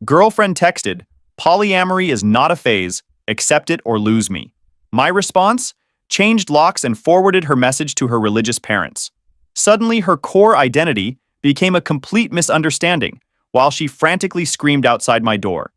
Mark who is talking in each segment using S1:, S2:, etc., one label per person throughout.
S1: Girlfriend texted, "Polyamory is not a phase. Accept it or lose me." My response? Changed locks and forwarded her message to her religious parents. Suddenly, her core identity became a complete misunderstanding while she frantically screamed outside my door.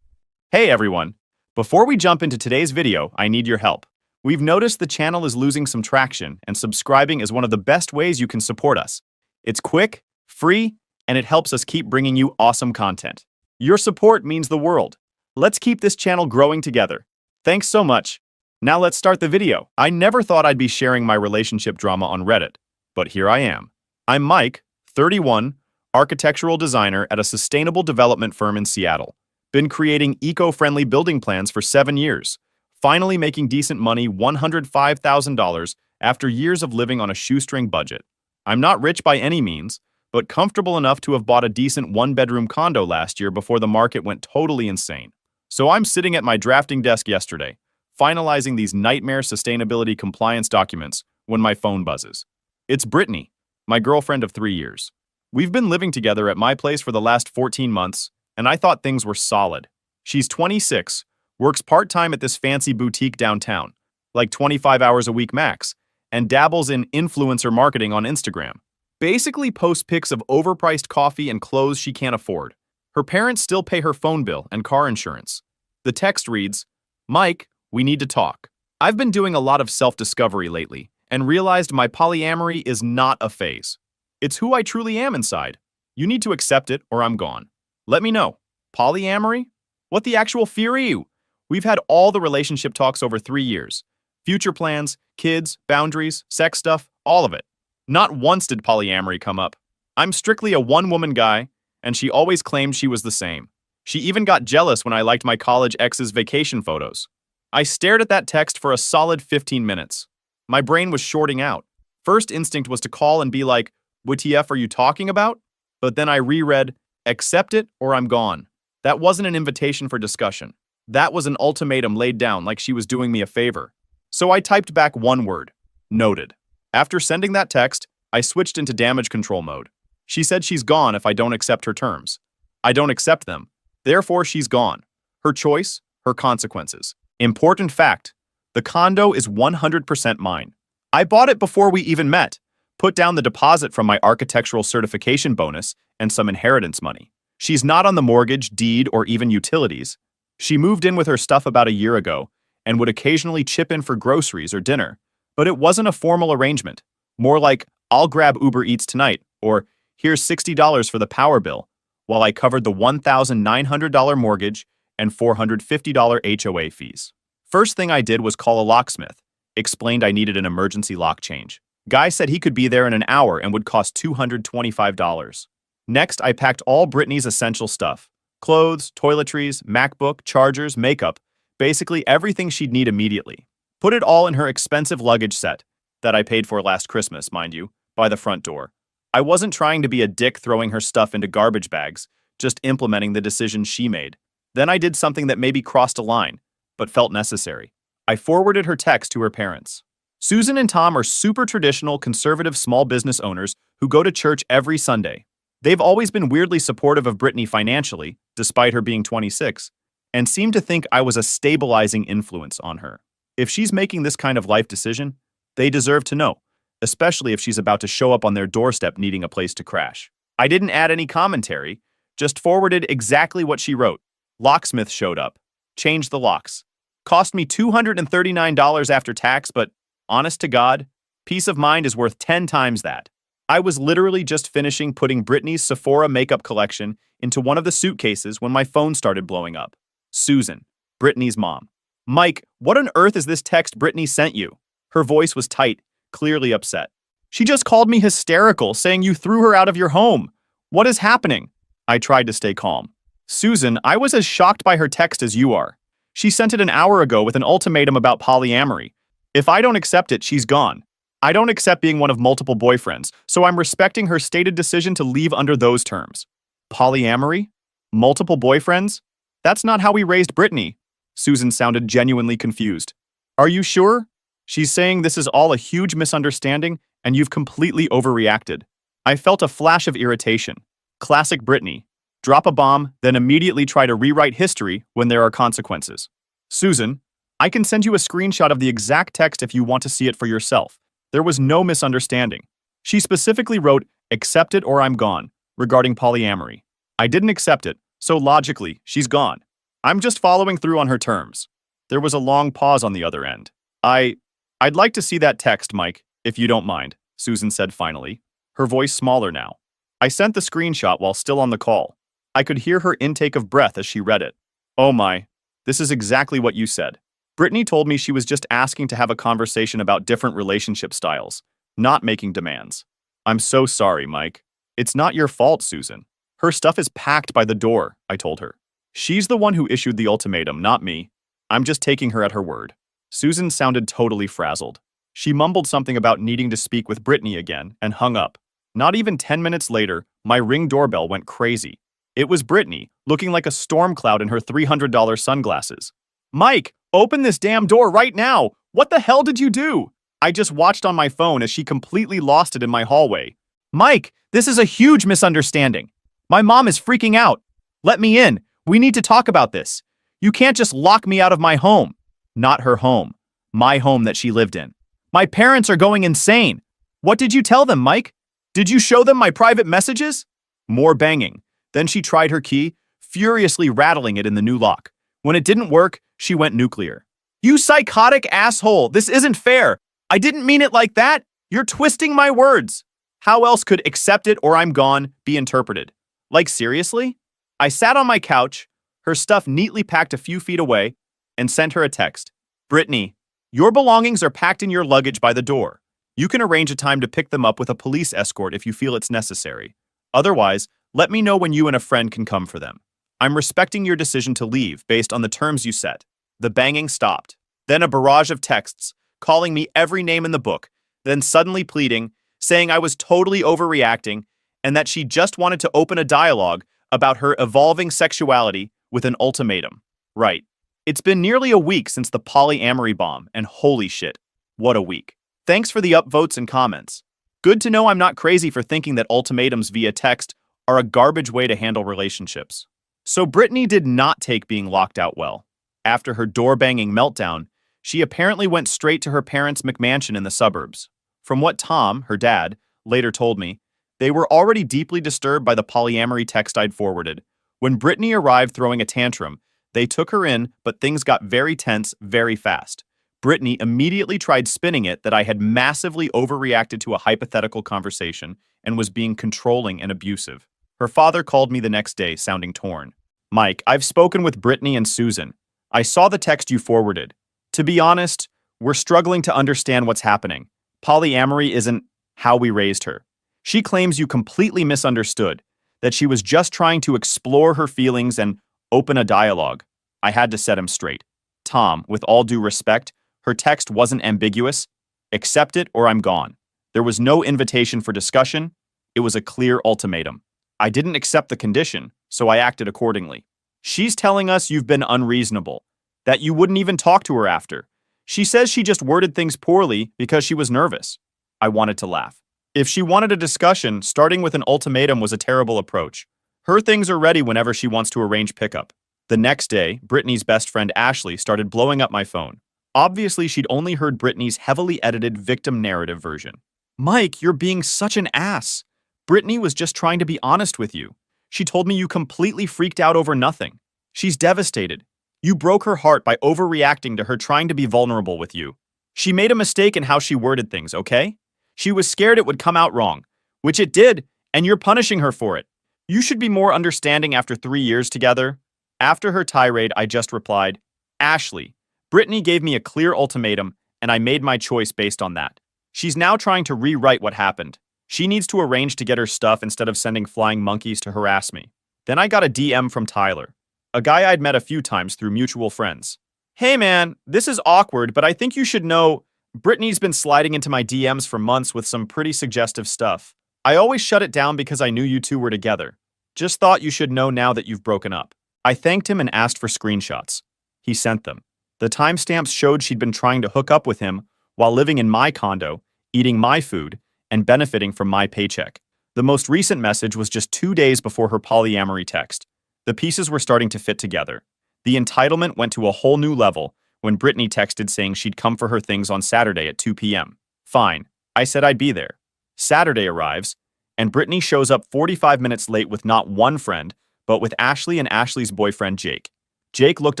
S1: Hey everyone! Before we jump into today's video, I need your help. We've noticed the channel is losing some traction, and subscribing is one of the best ways you can support us. It's quick, free, and it helps us keep bringing you awesome content. Your support means the world. Let's keep this channel growing together. Thanks so much. Now let's start the video. I never thought I'd be sharing my relationship drama on Reddit, but here I am. I'm Mike, 31, architectural designer at a sustainable development firm in Seattle. Been creating eco-friendly building plans for 7 years. Finally making decent money, $105,000 after years of living on a shoestring budget. I'm not rich by any means, but comfortable enough to have bought a decent one-bedroom condo last year before the market went totally insane. So I'm sitting at my drafting desk yesterday, finalizing these nightmare sustainability compliance documents when my phone buzzes. It's Brittany, my girlfriend of 3 years. We've been living together at my place for the last 14 months, and I thought things were solid. She's 26, works part-time at this fancy boutique downtown, like 25 hours a week max, and dabbles in influencer marketing on Instagram. Basically posts pics of overpriced coffee and clothes she can't afford. Her parents still pay her phone bill and car insurance. The text reads, "Mike, we need to talk. I've been doing a lot of self-discovery lately and realized my polyamory is not a phase. It's who I truly am inside. You need to accept it or I'm gone. Let me know. Polyamory? What the actual fear are you? We've had all the relationship talks over 3 years. Future plans, kids, boundaries, sex stuff, all of it. Not once did polyamory come up. I'm strictly a one-woman guy, and she always claimed she was the same. She even got jealous when I liked my college ex's vacation photos. I stared at that text for a solid 15 minutes. My brain was shorting out. First instinct was to call and be like, "WTF are you talking about?" But then I reread, "Accept it or I'm gone." That wasn't an invitation for discussion. That was an ultimatum laid down like she was doing me a favor. So I typed back one word, noted. After sending that text, I switched into damage control mode. She said she's gone if I don't accept her terms. I don't accept them. Therefore, she's gone. Her choice, her consequences. Important fact, the condo is 100% mine. I bought it before we even met, put down the deposit from my architectural certification bonus and some inheritance money. She's not on the mortgage, deed, or even utilities. She moved in with her stuff about a year ago and would occasionally chip in for groceries or dinner, but it wasn't a formal arrangement. More like, "I'll grab Uber Eats tonight," or "Here's $60 for the power bill," while I covered the $1,900 mortgage and $450 HOA fees. First thing I did was call a locksmith, explained I needed an emergency lock change. Guy said he could be there in an hour and would cost $225. Next, I packed all Brittany's essential stuff. Clothes, toiletries, MacBook, chargers, makeup, basically everything she'd need immediately. Put it all in her expensive luggage set, that I paid for last Christmas, mind you, by the front door. I wasn't trying to be a dick throwing her stuff into garbage bags, just implementing the decision she made. Then I did something that maybe crossed a line, but felt necessary. I forwarded her text to her parents. Susan and Tom are super traditional, conservative small business owners who go to church every Sunday. They've always been weirdly supportive of Brittany financially, despite her being 26, and seem to think I was a stabilizing influence on her. If she's making this kind of life decision, they deserve to know, especially if she's about to show up on their doorstep needing a place to crash. I didn't add any commentary, just forwarded exactly what she wrote. Locksmith showed up. Changed the locks. Cost me $239 after tax, but honest to God, peace of mind is worth 10 times that. I was literally just finishing putting Brittany's Sephora makeup collection into one of the suitcases when my phone started blowing up. Susan, Brittany's mom. "Mike, what on earth is this text Brittany sent you?" Her voice was tight, clearly upset. "She just called me hysterical, saying you threw her out of your home. What is happening?" I tried to stay calm. "Susan, I was as shocked by her text as you are. She sent it an hour ago with an ultimatum about polyamory. If I don't accept it, she's gone. I don't accept being one of multiple boyfriends, so I'm respecting her stated decision to leave under those terms." Polyamory? Multiple boyfriends? That's not how we raised Brittany. Susan sounded genuinely confused. "Are you sure? She's saying this is all a huge misunderstanding and you've completely overreacted." I felt a flash of irritation. Classic Brittany. Drop a bomb, then immediately try to rewrite history when there are consequences. Susan, I can send you a screenshot of the exact text if you want to see it for yourself. There was no misunderstanding. She specifically wrote, "Accept it or I'm gone," regarding polyamory. I didn't accept it, so logically, she's gone. I'm just following through on her terms. There was a long pause on the other end. I'd like to see that text, Mike, if you don't mind, Susan said finally, her voice smaller now. I sent the screenshot while still on the call. I could hear her intake of breath as she read it. Oh my, this is exactly what you said. Brittany told me she was just asking to have a conversation about different relationship styles, not making demands. I'm so sorry, Mike. It's not your fault, Susan. Her stuff is packed by the door, I told her. She's the one who issued the ultimatum, not me. I'm just taking her at her word. Susan sounded totally frazzled. She mumbled something about needing to speak with Brittany again and hung up. Not even 10 minutes later, my Ring doorbell went crazy. It was Brittany, looking like a storm cloud in her $300 sunglasses. Mike, open this damn door right now! What the hell did you do? I just watched on my phone as she completely lost it in my hallway. Mike, this is a huge misunderstanding. My mom is freaking out. Let me in. We need to talk about this. You can't just lock me out of my home. Not her home. My home that she lived in. My parents are going insane. What did you tell them, Mike? Did you show them my private messages? More banging. Then she tried her key, furiously rattling it in the new lock. When it didn't work, she went nuclear. You psychotic asshole, this isn't fair. I didn't mean it like that. You're twisting my words. How else could "accept it or I'm gone" be interpreted? Like, seriously? I sat on my couch, her stuff neatly packed a few feet away, and sent her a text. Brittany, your belongings are packed in your luggage by the door. You can arrange a time to pick them up with a police escort if you feel it's necessary. Otherwise, let me know when you and a friend can come for them. I'm respecting your decision to leave based on the terms you set. The banging stopped. Then a barrage of texts, calling me every name in the book, then suddenly pleading, saying I was totally overreacting, and that she just wanted to open a dialogue about her evolving sexuality with an ultimatum. Right. It's been nearly a week since the polyamory bomb, and holy shit, what a week. Thanks for the upvotes and comments. Good to know I'm not crazy for thinking that ultimatums via text are a garbage way to handle relationships. So Brittany did not take being locked out well. After her door-banging meltdown, she apparently went straight to her parents' McMansion in the suburbs. From what Tom, her dad, later told me, they were already deeply disturbed by the polyamory text I'd forwarded. When Brittany arrived throwing a tantrum, they took her in, but things got very tense very fast. Brittany immediately tried spinning it that I had massively overreacted to a hypothetical conversation and was being controlling and abusive. Her father called me the next day, sounding torn. Mike, I've spoken with Brittany and Susan. I saw the text you forwarded. To be honest, we're struggling to understand what's happening. Polyamory isn't how we raised her. She claims you completely misunderstood, that she was just trying to explore her feelings and open a dialogue. I had to set him straight. Tom, with all due respect, her text wasn't ambiguous. Accept it or I'm gone. There was no invitation for discussion. It was a clear ultimatum. I didn't accept the condition, so I acted accordingly. She's telling us you've been unreasonable, that you wouldn't even talk to her after. She says she just worded things poorly because she was nervous. I wanted to laugh. If she wanted a discussion, starting with an ultimatum was a terrible approach. Her things are ready whenever she wants to arrange pickup. The next day, Brittany's best friend Ashley started blowing up my phone. Obviously, she'd only heard Brittany's heavily edited victim narrative version. Mike, you're being such an ass. Brittany was just trying to be honest with you. She told me you completely freaked out over nothing. She's devastated. You broke her heart by overreacting to her trying to be vulnerable with you. She made a mistake in how she worded things, okay? She was scared it would come out wrong, which it did, and you're punishing her for it. You should be more understanding after 3 years together. After her tirade, I just replied, Ashley, Brittany gave me a clear ultimatum, and I made my choice based on that. She's now trying to rewrite what happened. She needs to arrange to get her stuff instead of sending flying monkeys to harass me. Then I got a DM from Tyler, a guy I'd met a few times through mutual friends. Hey man, this is awkward, but I think you should know Brittany's been sliding into my DMs for months with some pretty suggestive stuff. I always shut it down because I knew you two were together. Just thought you should know now that you've broken up. I thanked him and asked for screenshots. He sent them. The timestamps showed she'd been trying to hook up with him while living in my condo, eating my food, and benefiting from my paycheck. The most recent message was just 2 days before her polyamory text. The pieces were starting to fit together. The entitlement went to a whole new level when Brittany texted saying she'd come for her things on Saturday at 2 p.m. Fine, I said I'd be there. Saturday arrives, and Brittany shows up 45 minutes late with not one friend, but with Ashley and Ashley's boyfriend Jake. Jake looked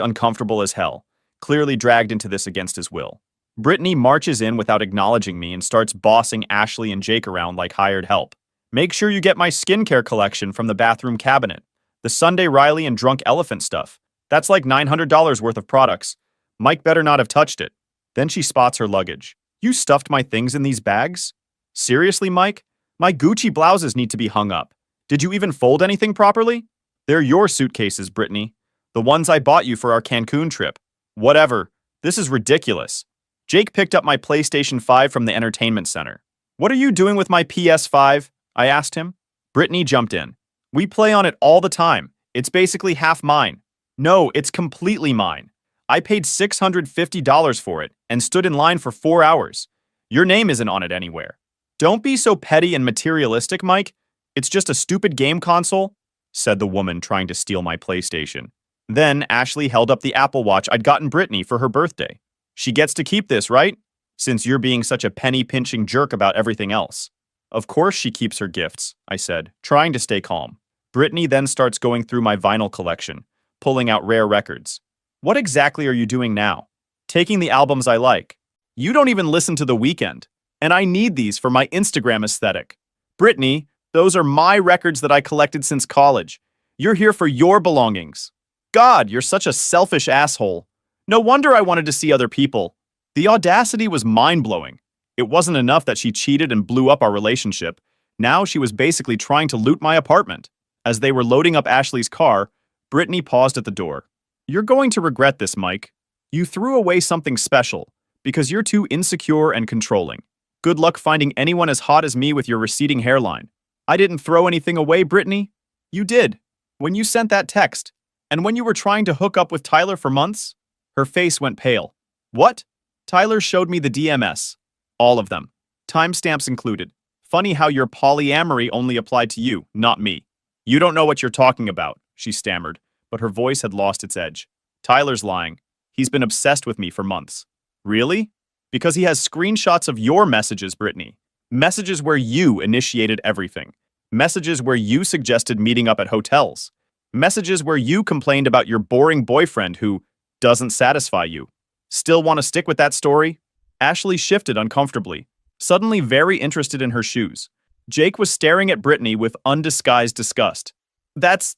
S1: uncomfortable as hell, clearly dragged into this against his will. Brittany marches in without acknowledging me and starts bossing Ashley and Jake around like hired help. Make sure you get my skincare collection from the bathroom cabinet. The Sunday Riley and Drunk Elephant stuff. That's like $900 worth of products. Mike better not have touched it. Then she spots her luggage. You stuffed my things in these bags? Seriously, Mike? My Gucci blouses need to be hung up. Did you even fold anything properly? They're your suitcases, Brittany. The ones I bought you for our Cancun trip. Whatever. This is ridiculous. Jake picked up my PlayStation 5 from the entertainment center. What are you doing with my PS5? I asked him. Brittany jumped in. We play on it all the time. It's basically half mine. No, it's completely mine. I paid $650 for it and stood in line for 4 hours. Your name isn't on it anywhere. Don't be so petty and materialistic, Mike. It's just a stupid game console, said the woman trying to steal my PlayStation. Then Ashley held up the Apple Watch I'd gotten Brittany for her birthday. She gets to keep this, right? Since you're being such a penny-pinching jerk about everything else. Of course she keeps her gifts, I said, trying to stay calm. Brittany then starts going through my vinyl collection, pulling out rare records. What exactly are you doing now? Taking the albums I like. You don't even listen to The Weeknd, and I need these for my Instagram aesthetic. Brittany, those are my records that I collected since college. You're here for your belongings. God, you're such a selfish asshole. No wonder I wanted to see other people. The audacity was mind-blowing. It wasn't enough that she cheated and blew up our relationship. Now she was basically trying to loot my apartment. As they were loading up Ashley's car, Brittany paused at the door. You're going to regret this, Mike. You threw away something special because you're too insecure and controlling. Good luck finding anyone as hot as me with your receding hairline. I didn't throw anything away, Brittany. You did. When you sent that text. And when you were trying to hook up with Tyler for months. Her face went pale. What? Tyler showed me the DMS. All of them. Timestamps included. Funny how your polyamory only applied to you, not me. You don't know what you're talking about, she stammered, but her voice had lost its edge. Tyler's lying. He's been obsessed with me for months. Really? Because he has screenshots of your messages, Brittany. Messages where you initiated everything. Messages where you suggested meeting up at hotels. Messages where you complained about your boring boyfriend who doesn't satisfy you. Still want to stick with that story? Ashley shifted uncomfortably, suddenly very interested in her shoes. Jake was staring at Brittany with undisguised disgust. That's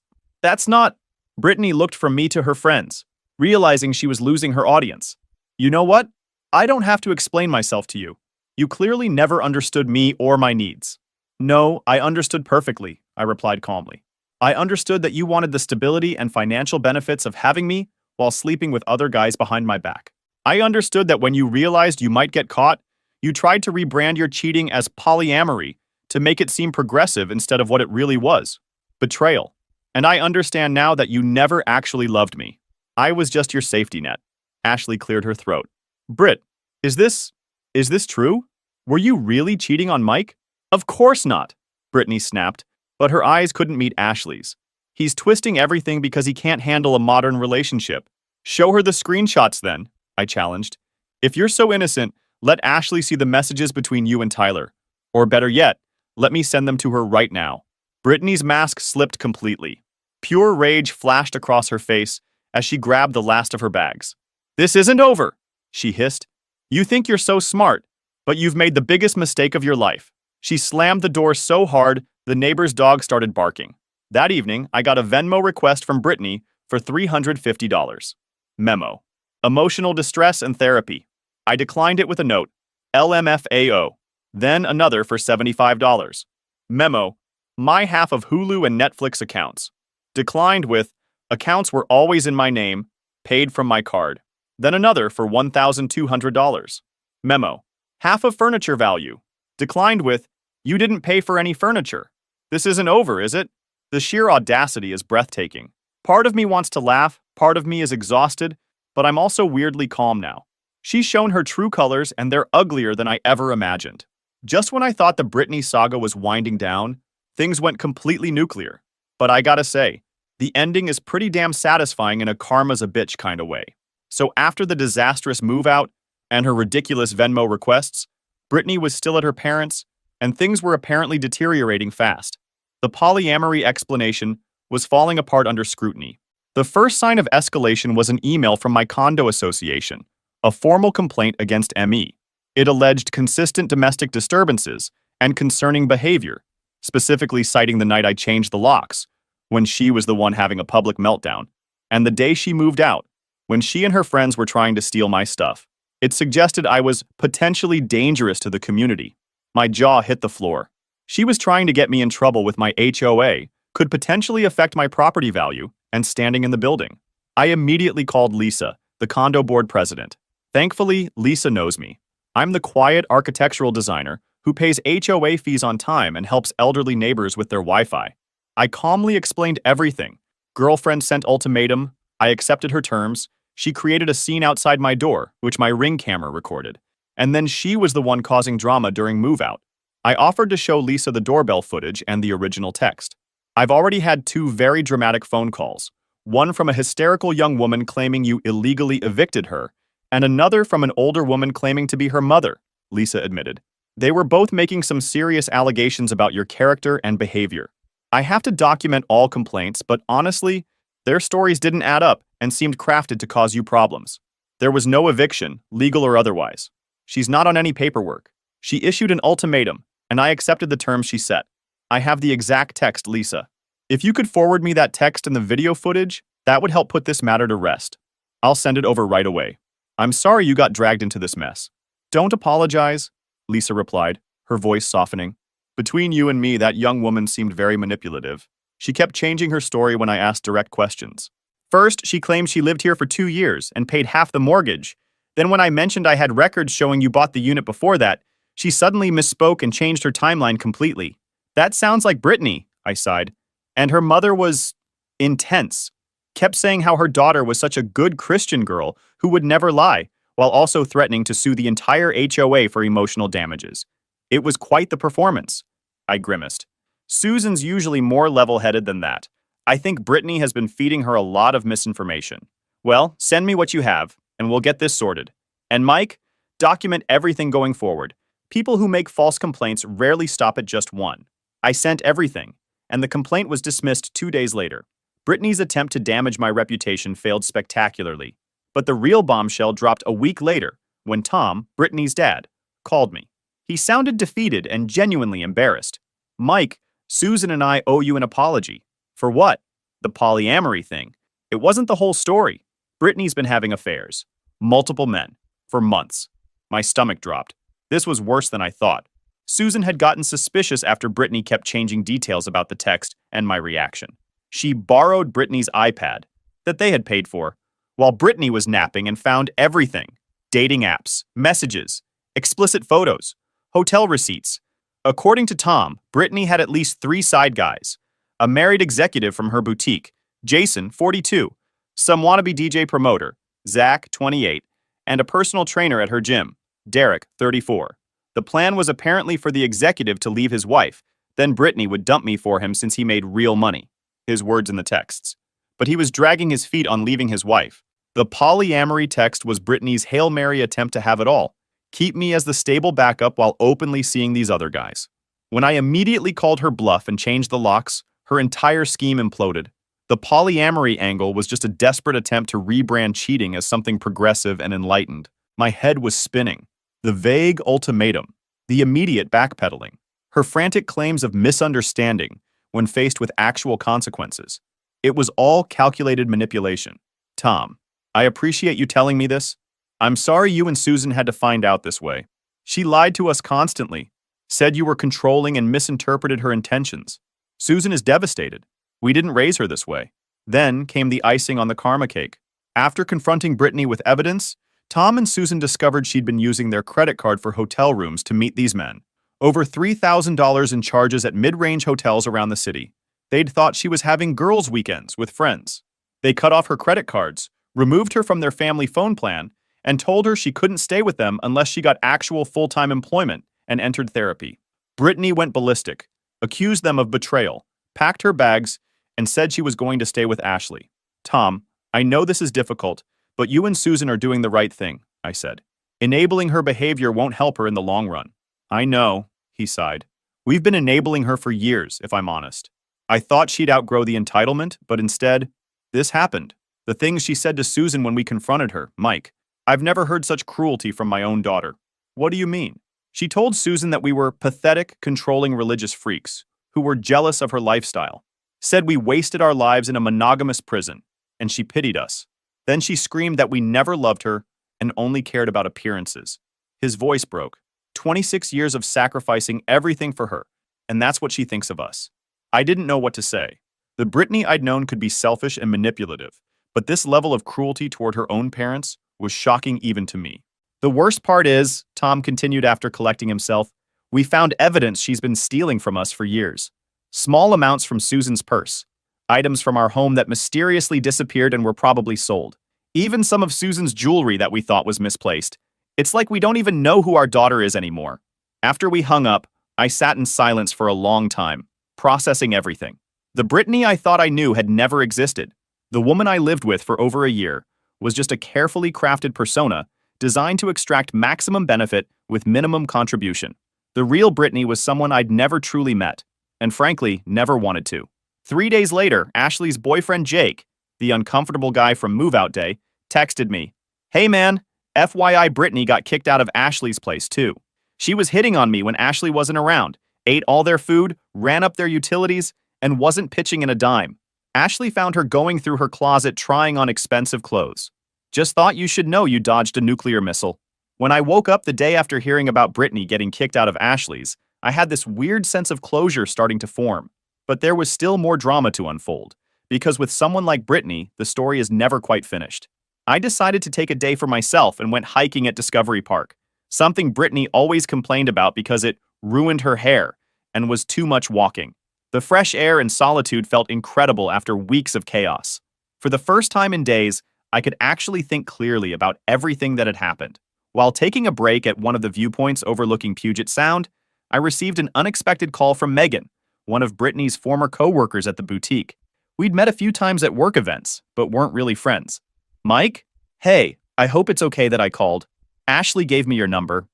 S1: not... Brittany looked from me to her friends, realizing she was losing her audience. You know what? I don't have to explain myself to you. You clearly never understood me or my needs. No, I understood perfectly, I replied calmly. I understood that you wanted the stability and financial benefits of having me while sleeping with other guys behind my back. I understood that when you realized you might get caught, you tried to rebrand your cheating as polyamory to make it seem progressive instead of what it really was. Betrayal. And I understand now that you never actually loved me. I was just your safety net. Ashley cleared her throat. Britt, is this true? Were you really cheating on Mike? Of course not, Brittany snapped, but her eyes couldn't meet Ashley's. He's twisting everything because he can't handle a modern relationship. Show her the screenshots then, I challenged. If you're so innocent, let Ashley see the messages between you and Tyler. Or better yet, let me send them to her right now. Brittany's mask slipped completely. Pure rage flashed across her face as she grabbed the last of her bags. This isn't over, she hissed. You think you're so smart, but you've made the biggest mistake of your life. She slammed the door so hard, the neighbor's dog started barking. That evening, I got a Venmo request from Brittany for $350. Memo. Emotional distress and therapy. I declined it with a note. LMFAO. Then another for $75. Memo. My half of Hulu and Netflix accounts. Declined with, accounts were always in my name, paid from my card. Then another for $1,200. Memo. Half of furniture value. Declined with, you didn't pay for any furniture. This isn't over, is it? The sheer audacity is breathtaking. Part of me wants to laugh, part of me is exhausted, but I'm also weirdly calm now. She's shown her true colors and they're uglier than I ever imagined. Just when I thought the Brittany saga was winding down, Things went completely nuclear. But I gotta say, the ending is pretty damn satisfying in a karma's a bitch kind of way. So after the disastrous move out and her ridiculous Venmo requests, Brittany was still at her parents', and things were apparently deteriorating fast. The polyamory explanation was falling apart under scrutiny. The first sign of escalation was an email from my condo association, a formal complaint against ME. It alleged consistent domestic disturbances and concerning behavior, specifically citing the night I changed the locks, when she was the one having a public meltdown, and the day she moved out, when she and her friends were trying to steal my stuff. It suggested I was potentially dangerous to the community. My jaw hit the floor. She was trying to get me in trouble with my HOA, could potentially affect my property value and standing in the building. I immediately called Lisa, the condo board president. Thankfully, Lisa knows me. I'm the quiet architectural designer who pays HOA fees on time and helps elderly neighbors with their Wi-Fi. I calmly explained everything. Girlfriend sent ultimatum. I accepted her terms. She created a scene outside my door, which my Ring camera recorded. And then she was the one causing drama during move-out. I offered to show Lisa the doorbell footage and the original text. I've already had 2 very dramatic phone calls. One from a hysterical young woman claiming you illegally evicted her, and another from an older woman claiming to be her mother, Lisa admitted. They were both making some serious allegations about your character and behavior. I have to document all complaints, but honestly, their stories didn't add up and seemed crafted to cause you problems. There was no eviction, legal or otherwise. She's not on any paperwork. She issued an ultimatum, and I accepted the terms she set. I have the exact text, Lisa. If you could forward me that text and the video footage, that would help put this matter to rest. I'll send it over right away. I'm sorry you got dragged into this mess. Don't apologize, Lisa replied, her voice softening. Between you and me, that young woman seemed very manipulative. She kept changing her story when I asked direct questions. First, she claimed she lived here for 2 years and paid half the mortgage. Then when I mentioned I had records showing you bought the unit before that, she suddenly misspoke and changed her timeline completely. That sounds like Brittany, I sighed. And her mother was intense. Kept saying how her daughter was such a good Christian girl who would never lie, while also threatening to sue the entire HOA for emotional damages. It was quite the performance. I grimaced. Susan's usually more level-headed than that. I think Brittany has been feeding her a lot of misinformation. Well, send me what you have, and we'll get this sorted. And Mike, document everything going forward. People who make false complaints rarely stop at just one. I sent everything, and the complaint was dismissed 2 days later. Brittany's attempt to damage my reputation failed spectacularly. But the real bombshell dropped a week later, when Tom, Brittany's dad, called me. He sounded defeated and genuinely embarrassed. Mike, Susan and I owe you an apology. For what? The polyamory thing. It wasn't the whole story. Brittany's been having affairs. Multiple men. For months. My stomach dropped. This was worse than I thought. Susan had gotten suspicious after Brittany kept changing details about the text and my reaction. She borrowed Brittany's iPad, that they had paid for, while Brittany was napping and found everything. Dating apps, messages, explicit photos, hotel receipts. According to Tom, Brittany had at least 3 side guys. A married executive from her boutique, Jason, 42, some wannabe DJ promoter, Zach, 28, and a personal trainer at her gym, Derek, 34. The plan was apparently for the executive to leave his wife, then Brittany would dump me for him since he made real money. His words in the texts. But he was dragging his feet on leaving his wife. The polyamory text was Brittany's Hail Mary attempt to have it all. Keep me as the stable backup while openly seeing these other guys. When I immediately called her bluff and changed the locks, her entire scheme imploded. The polyamory angle was just a desperate attempt to rebrand cheating as something progressive and enlightened. My head was spinning. The vague ultimatum, the immediate backpedaling, her frantic claims of misunderstanding when faced with actual consequences. It was all calculated manipulation. Tom, I appreciate you telling me this. I'm sorry you and Susan had to find out this way. She lied to us constantly, said you were controlling and misinterpreted her intentions. Susan is devastated. We didn't raise her this way. Then came the icing on the karma cake. After confronting Brittany with evidence, Tom and Susan discovered she'd been using their credit card for hotel rooms to meet these men. Over $3,000 in charges at mid-range hotels around the city. They'd thought she was having girls' weekends with friends. They cut off her credit cards, removed her from their family phone plan, and told her she couldn't stay with them unless she got actual full-time employment and entered therapy. Brittany went ballistic. accused them of betrayal, packed her bags, and said she was going to stay with Ashley. Tom, I know this is difficult, but you and Susan are doing the right thing, I said. Enabling her behavior won't help her in the long run. I know, he sighed. We've been enabling her for years, if I'm honest. I thought she'd outgrow the entitlement, but instead, this happened. The things she said to Susan when we confronted her, Mike. I've never heard such cruelty from my own daughter. What do you mean? She told Susan that we were pathetic, controlling religious freaks who were jealous of her lifestyle. Said we wasted our lives in a monogamous prison, and she pitied us. Then she screamed that we never loved her and only cared about appearances. His voice broke. 26 years of sacrificing everything for her, and that's what she thinks of us. I didn't know what to say. The Brittany I'd known could be selfish and manipulative, but this level of cruelty toward her own parents was shocking even to me. The worst part is, Tom continued after collecting himself, we found evidence she's been stealing from us for years. Small amounts from Susan's purse. Items from our home that mysteriously disappeared and were probably sold. Even some of Susan's jewelry that we thought was misplaced. It's like we don't even know who our daughter is anymore. After we hung up, I sat in silence for a long time, processing everything. The Brittany I thought I knew had never existed. The woman I lived with for over a year was just a carefully crafted persona designed to extract maximum benefit with minimum contribution. The real Brittany was someone I'd never truly met, and frankly, never wanted to. 3 days later, Ashley's boyfriend Jake, the uncomfortable guy from move-out day, texted me, "Hey man, FYI Brittany got kicked out of Ashley's place too. She was hitting on me when Ashley wasn't around, ate all their food, ran up their utilities, and wasn't pitching in a dime. Ashley found her going through her closet trying on expensive clothes. Just thought you should know you dodged a nuclear missile." When I woke up the day after hearing about Brittany getting kicked out of Ashley's, I had this weird sense of closure starting to form. But there was still more drama to unfold, because with someone like Brittany, the story is never quite finished. I decided to take a day for myself and went hiking at Discovery Park, something Brittany always complained about because it ruined her hair and was too much walking. The fresh air and solitude felt incredible after weeks of chaos. For the first time in days, I could actually think clearly about everything that had happened. While taking a break at one of the viewpoints overlooking Puget Sound, I received an unexpected call from Megan, one of Brittany's former co-workers at the boutique. We'd met a few times at work events, but weren't really friends. "Mike? Hey, I hope it's okay that I called. Ashley gave me your number.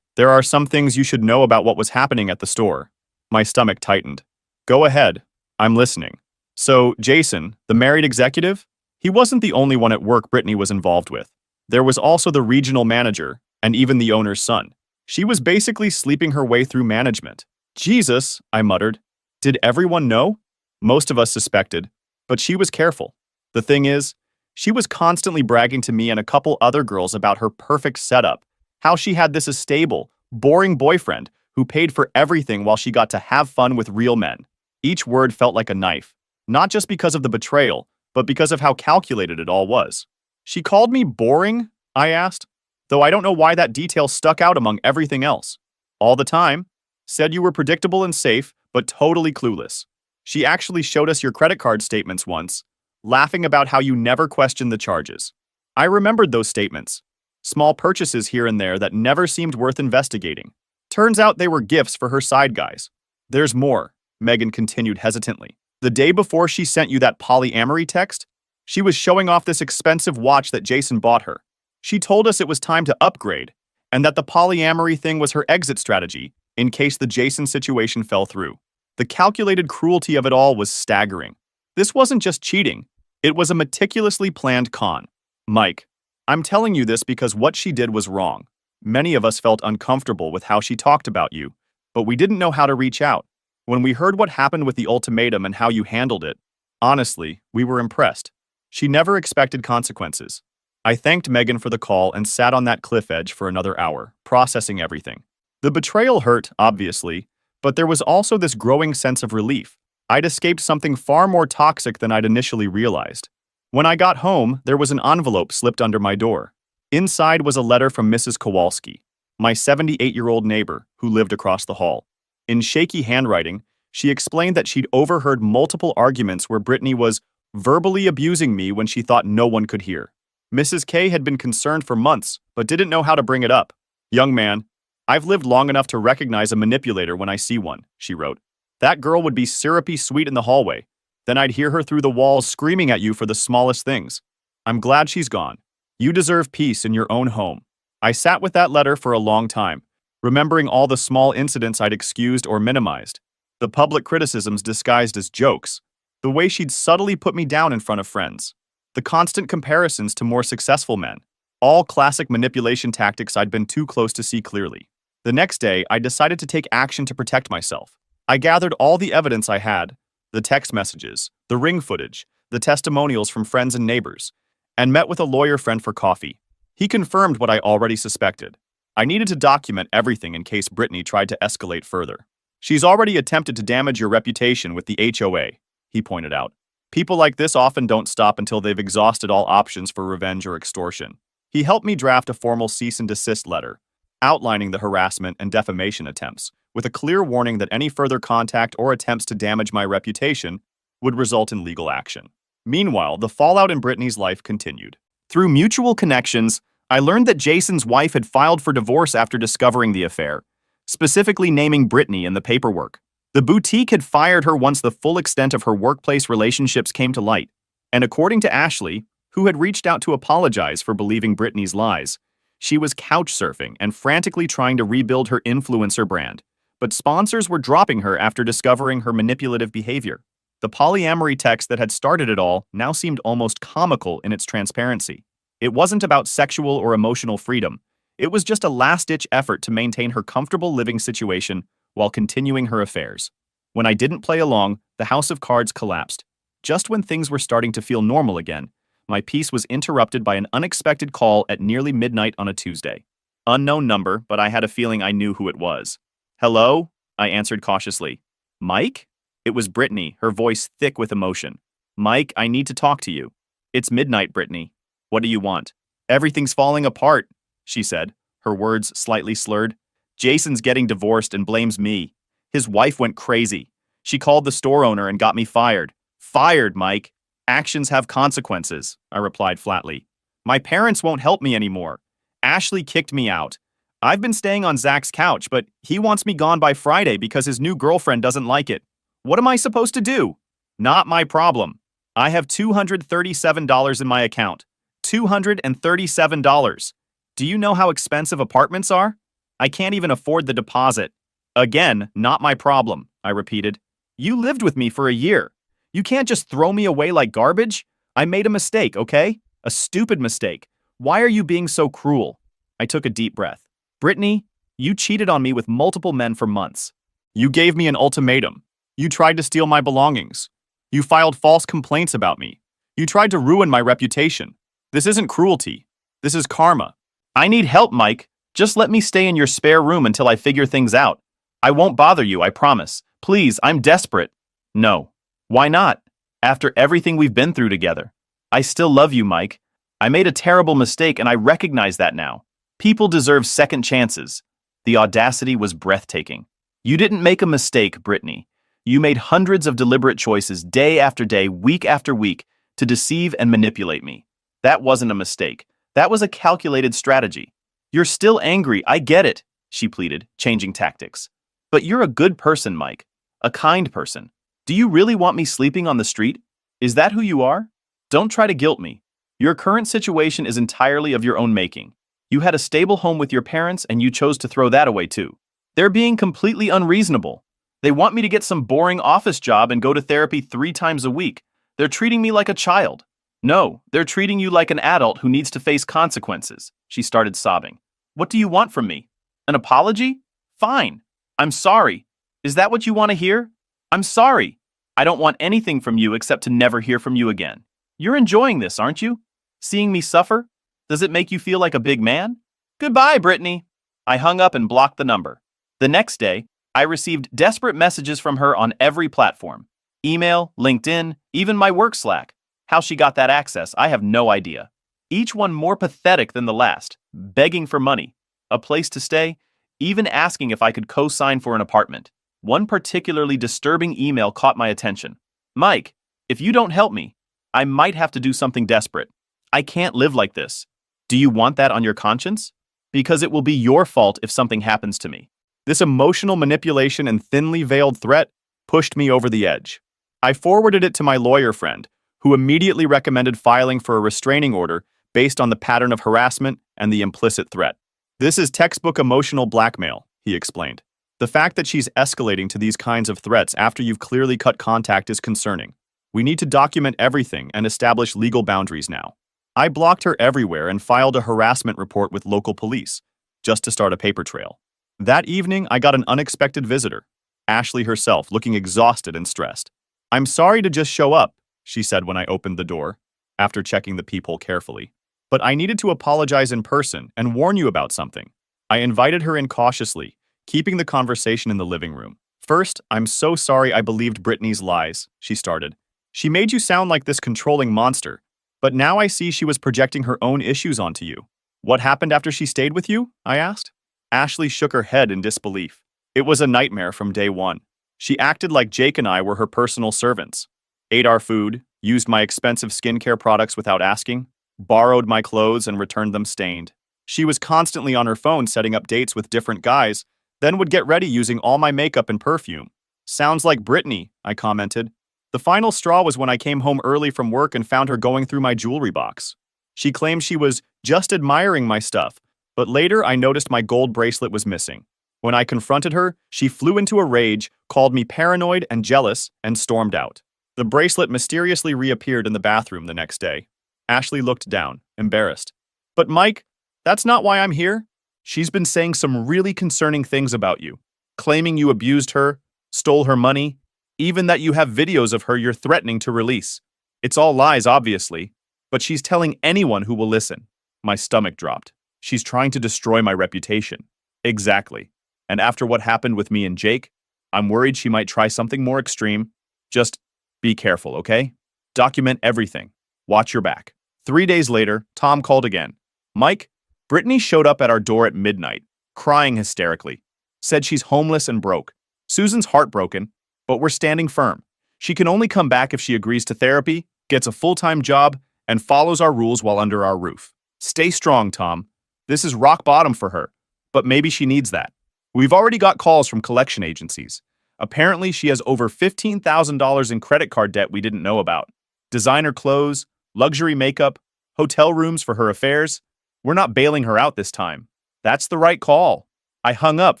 S1: There are some things you should know about what was happening at the store." My stomach tightened. "Go ahead. I'm listening." So, Jason, the married executive? He wasn't the only one at work Brittany was involved with. There was also the regional manager, and even the owner's son. She was basically sleeping her way through management. "Jesus," I muttered. Did everyone know? Most of us suspected, but she was careful. The thing is, she was constantly bragging to me and a couple other girls about her perfect setup, how she had this stable, boring boyfriend who paid for everything while she got to have fun with real men. Each word felt like a knife, not just because of the betrayal, but because of how calculated it all was. "She called me boring?" I asked, though I don't know why that detail stuck out among everything else. "All the time. Said you were predictable and safe, but totally clueless. She actually showed us your credit card statements once, laughing about how you never questioned the charges." I remembered those statements. Small purchases here and there that never seemed worth investigating. Turns out they were gifts for her side guys. "There's more," Megan continued hesitantly. "The day before she sent you that polyamory text, she was showing off this expensive watch that Jason bought her. She told us it was time to upgrade, and that the polyamory thing was her exit strategy in case the Jason situation fell through. The calculated cruelty of it all was staggering. This wasn't just cheating, it was a meticulously planned con. Mike, I'm telling you this because what she did was wrong. Many of us felt uncomfortable with how she talked about you, but we didn't know how to reach out. When we heard what happened with the ultimatum and how you handled it, honestly, we were impressed. She never expected consequences." I thanked Megan for the call and sat on that cliff edge for another hour, processing everything. The betrayal hurt, obviously, but there was also this growing sense of relief. I'd escaped something far more toxic than I'd initially realized. When I got home, there was an envelope slipped under my door. Inside was a letter from Mrs. Kowalski, my 78-year-old neighbor who lived across the hall. In shaky handwriting, she explained that she'd overheard multiple arguments where Brittany was verbally abusing me when she thought no one could hear. Mrs. K had been concerned for months, but didn't know how to bring it up. "Young man, I've lived long enough to recognize a manipulator when I see one," she wrote. That girl would be syrupy sweet in the hallway. Then I'd hear her through the walls screaming at you for the smallest things. I'm glad she's gone. You deserve peace in your own home. I sat with that letter for a long time, remembering all the small incidents I'd excused or minimized. The public criticisms disguised as jokes. The way she'd subtly put me down in front of friends. The constant comparisons to more successful men. All classic manipulation tactics I'd been too close to see clearly. The next day, I decided to take action to protect myself. I gathered all the evidence I had, the text messages, the ring footage, the testimonials from friends and neighbors, and met with a lawyer friend for coffee. He confirmed what I already suspected. I needed to document everything in case Brittany tried to escalate further. She's already attempted to damage your reputation with the HOA, he pointed out. People like this often don't stop until they've exhausted all options for revenge or extortion. He helped me draft a formal cease and desist letter, outlining the harassment and defamation attempts, with a clear warning that any further contact or attempts to damage my reputation would result in legal action. Meanwhile, the fallout in Brittany's life continued. Through mutual connections, I learned that Jason's wife had filed for divorce after discovering the affair, specifically naming Brittany in the paperwork. The boutique had fired her once the full extent of her workplace relationships came to light, and according to Ashley, who had reached out to apologize for believing Brittany's lies, she was couch surfing and frantically trying to rebuild her influencer brand, but sponsors were dropping her after discovering her manipulative behavior. The polyamory text that had started it all now seemed almost comical in its transparency. It wasn't about sexual or emotional freedom. It was just a last-ditch effort to maintain her comfortable living situation while continuing her affairs. When I didn't play along, the house of cards collapsed. Just when things were starting to feel normal again, my peace was interrupted by an unexpected call at nearly midnight on a Tuesday. Unknown number, but I had a feeling I knew who it was. Hello? I answered cautiously. Mike? It was Brittany, her voice thick with emotion. Mike, I need to talk to you. It's midnight, Brittany. What do you want? Everything's falling apart, she said, her words slightly slurred. Jason's getting divorced and blames me. His wife went crazy. She called the store owner and got me fired. Fired, Mike. Actions have consequences, I replied flatly. My parents won't help me anymore. Ashley kicked me out. I've been staying on Zach's couch, but he wants me gone by Friday because his new girlfriend doesn't like it. What am I supposed to do? Not my problem. I have $237 in my account. $237. Do you know how expensive apartments are? I can't even afford the deposit. Again, not my problem, I repeated. You lived with me for a year. You can't just throw me away like garbage. I made a mistake, okay? A stupid mistake. Why are you being so cruel? I took a deep breath. Brittany, you cheated on me with multiple men for months. You gave me an ultimatum. You tried to steal my belongings. You filed false complaints about me. You tried to ruin my reputation. This isn't cruelty. This is karma. I need help, Mike. Just let me stay in your spare room until I figure things out. I won't bother you, I promise. Please, I'm desperate. No. Why not? After everything we've been through together. I still love you, Mike. I made a terrible mistake and I recognize that now. People deserve second chances. The audacity was breathtaking. You didn't make a mistake, Brittany. You made hundreds of deliberate choices day after day, week after week, to deceive and manipulate me. That wasn't a mistake. That was a calculated strategy. You're still angry, I get it, she pleaded, changing tactics. But you're a good person, Mike. A kind person. Do you really want me sleeping on the street? Is that who you are? Don't try to guilt me. Your current situation is entirely of your own making. You had a stable home with your parents and you chose to throw that away too. They're being completely unreasonable. They want me to get some boring office job and go to therapy 3 times a week. They're treating me like a child. No, they're treating you like an adult who needs to face consequences. She started sobbing. What do you want from me? An apology? Fine. I'm sorry. Is that what you want to hear? I'm sorry. I don't want anything from you except to never hear from you again. You're enjoying this, aren't you? Seeing me suffer? Does it make you feel like a big man? Goodbye, Brittany. I hung up and blocked the number. The next day, I received desperate messages from her on every platform. Email, LinkedIn, even my work Slack. How she got that access, I have no idea. Each one more pathetic than the last, begging for money, a place to stay, even asking if I could co-sign for an apartment. One particularly disturbing email caught my attention. Mike, if you don't help me, I might have to do something desperate. I can't live like this. Do you want that on your conscience? Because it will be your fault if something happens to me. This emotional manipulation and thinly veiled threat pushed me over the edge. I forwarded it to my lawyer friend, who immediately recommended filing for a restraining order based on the pattern of harassment and the implicit threat. This is textbook emotional blackmail, he explained. The fact that she's escalating to these kinds of threats after you've clearly cut contact is concerning. We need to document everything and establish legal boundaries now. I blocked her everywhere and filed a harassment report with local police, just to start a paper trail. That evening, I got an unexpected visitor, Ashley herself, looking exhausted and stressed. "I'm sorry to just show up," she said when I opened the door, after checking the peephole carefully. "But I needed to apologize in person and warn you about something." I invited her in cautiously, keeping the conversation in the living room. "First, I'm so sorry I believed Brittany's lies," she started. "She made you sound like this controlling monster, but now I see she was projecting her own issues onto you." "What happened after she stayed with you?" I asked. Ashley shook her head in disbelief. "It was a nightmare from day one. She acted like Jake and I were her personal servants. Ate our food, used my expensive skincare products without asking, borrowed my clothes and returned them stained. She was constantly on her phone setting up dates with different guys, then would get ready using all my makeup and perfume." "Sounds like Brittany," I commented. "The final straw was when I came home early from work and found her going through my jewelry box. She claimed she was just admiring my stuff, but later I noticed my gold bracelet was missing. When I confronted her, she flew into a rage, called me paranoid and jealous, and stormed out. The bracelet mysteriously reappeared in the bathroom the next day." Ashley looked down, embarrassed. "But Mike, that's not why I'm here. She's been saying some really concerning things about you, claiming you abused her, stole her money, even that you have videos of her you're threatening to release. It's all lies, obviously, but she's telling anyone who will listen." My stomach dropped. "She's trying to destroy my reputation." "Exactly. And after what happened with me and Jake, I'm worried she might try something more extreme. Just be careful, okay? Document everything. Watch your back." 3 days later, Tom called again. "Mike, Brittany showed up at our door at midnight, crying hysterically. Said she's homeless and broke. Susan's heartbroken, but we're standing firm. She can only come back if she agrees to therapy, gets a full-time job, and follows our rules while under our roof. Stay strong, Tom. This is rock bottom for her, but maybe she needs that." We've already got calls from collection agencies. Apparently, she has over $15,000 in credit card debt we didn't know about. Designer clothes, luxury makeup, hotel rooms for her affairs. We're not bailing her out this time. That's the right call. I hung up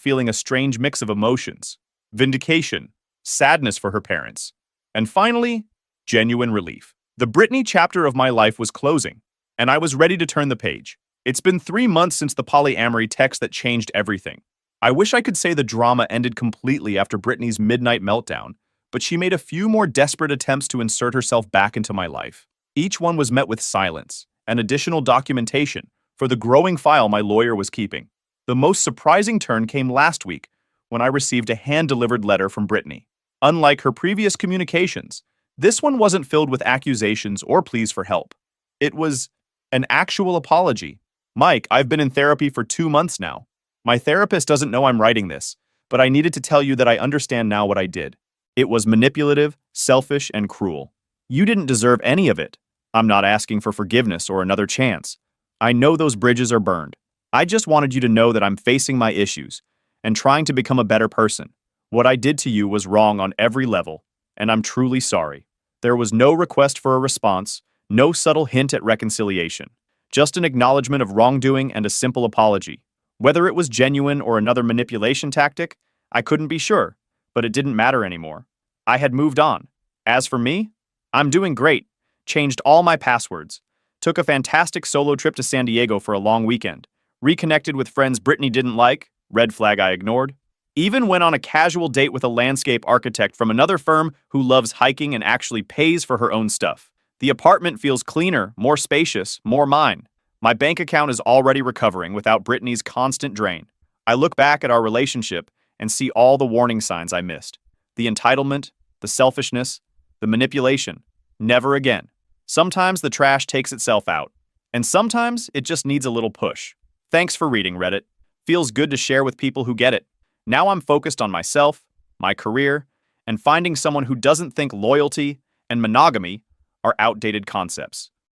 S1: feeling a strange mix of emotions. Vindication, sadness for her parents, and finally, genuine relief. The Brittany chapter of my life was closing, and I was ready to turn the page. It's been 3 months since the polyamory text that changed everything. I wish I could say the drama ended completely after Brittany's midnight meltdown, but she made a few more desperate attempts to insert herself back into my life. Each one was met with silence and additional documentation for the growing file my lawyer was keeping. The most surprising turn came last week when I received a hand-delivered letter from Brittany. Unlike her previous communications, this one wasn't filled with accusations or pleas for help. It was an actual apology. "Mike, I've been in therapy for 2 months now. My therapist doesn't know I'm writing this, but I needed to tell you that I understand now what I did. It was manipulative, selfish, and cruel. You didn't deserve any of it. I'm not asking for forgiveness or another chance. I know those bridges are burned. I just wanted you to know that I'm facing my issues and trying to become a better person. What I did to you was wrong on every level, and I'm truly sorry." There was no request for a response, no subtle hint at reconciliation, just an acknowledgement of wrongdoing and a simple apology. Whether it was genuine or another manipulation tactic, I couldn't be sure, but it didn't matter anymore. I had moved on. As for me, I'm doing great. Changed all my passwords. Took a fantastic solo trip to San Diego for a long weekend. Reconnected with friends Brittany didn't like, red flag I ignored. Even went on a casual date with a landscape architect from another firm who loves hiking and actually pays for her own stuff. The apartment feels cleaner, more spacious, more mine. My bank account is already recovering without Brittany's constant drain. I look back at our relationship and see all the warning signs I missed. The entitlement, the selfishness, the manipulation. Never again. Sometimes the trash takes itself out, and sometimes it just needs a little push. Thanks for reading, Reddit. Feels good to share with people who get it. Now I'm focused on myself, my career, and finding someone who doesn't think loyalty and monogamy are outdated concepts.